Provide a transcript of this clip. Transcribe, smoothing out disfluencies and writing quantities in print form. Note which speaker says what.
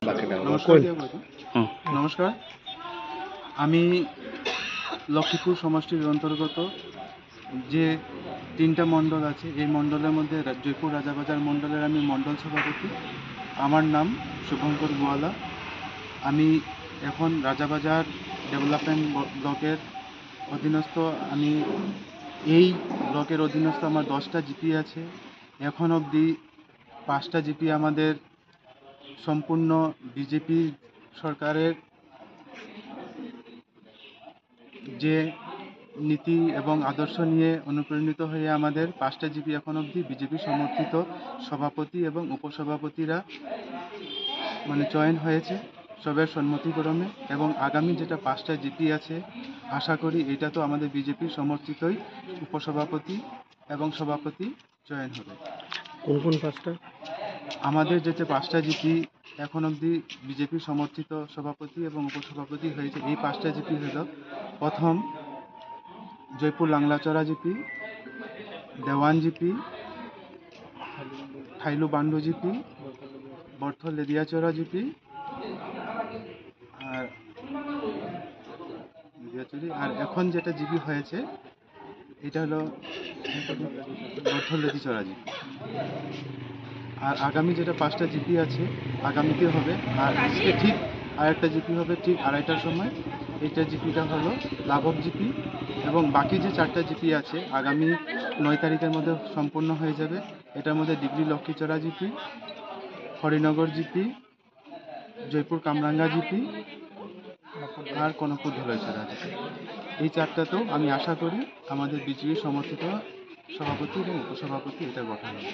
Speaker 1: নমস্কার নমস্কার আমি লক্ষ্মীপুর সমষ্টির অন্তর্গত যে 3টা মণ্ডল আছে এই মণ্ডলের মধ্যে জয়পুর রাজাবাজার মণ্ডলের আমি মণ্ডল সভাপতি। আমার নাম শুভঙ্কর গোয়ালা। আমি এখন রাজাবাজার ডেভেলপমেন্ট ব্লকের অধীনস্থ। আমি এই ব্লকের অধীনস্থ আমার 10টা জিপি আছে। এখন অবধি 5টা জিপি আমাদের সম্পূর্ণ বিজেপি সরকারের যে নীতি এবং আদর্শ নিয়ে অনুপ্রাণিত হয়ে আমাদের 5টা জিপি এখন অবধি বিজেপি সমর্থিত সভাপতি এবং উপসভাপতিরা চয়ন হয়েছে সবের সম্মতিক্রমে। এবং আগামী যেটা 5টা জিপি আছে আশা করি এটা তো আমাদের বিজেপি সমর্থিতই উপসভাপতি এবং সভাপতি চয়ন হবে।
Speaker 2: কোন 5টা?
Speaker 1: আমাদের যেটা 5টা জিপি এখন অবধি বিজেপি সমর্থিত সভাপতি এবং উপসভাপতি হয়েছে, এই 5টা জিপি হল: প্রথম জয়পুর লাংলাচড়া জিপি, দেওয়ান জিপি, থাইলু বান্ডু জিপি, বর্থল লেদিয়াচড়া জিপি আর এখন যেটা জিপি হয়েছে এটা হলো বর্থল লেদিচড়া জিপি। আর আগামী যেটা 5টা জিপি আছে আগামীতে হবে। আর আজকে ঠিক আরেকটা জিপি হবে ঠিক 2:30টার সময়। এইটা জিপিটা হলো লাভক জিপি। এবং বাকি যে 4টা জিপি আছে আগামী 9 তারিখের মধ্যে সম্পূর্ণ হয়ে যাবে। এটার মধ্যে Digri Lakshmichara GP, Harinagar GP, Jaipur Kamranga GP আর কনকপুর ধলাইচড়া জিপি। এই 4টাতেও আমি আশা করি আমাদের বিজেপি সমর্থিত সভাপতি এবং উপসভাপতি এটা গঠন হবে।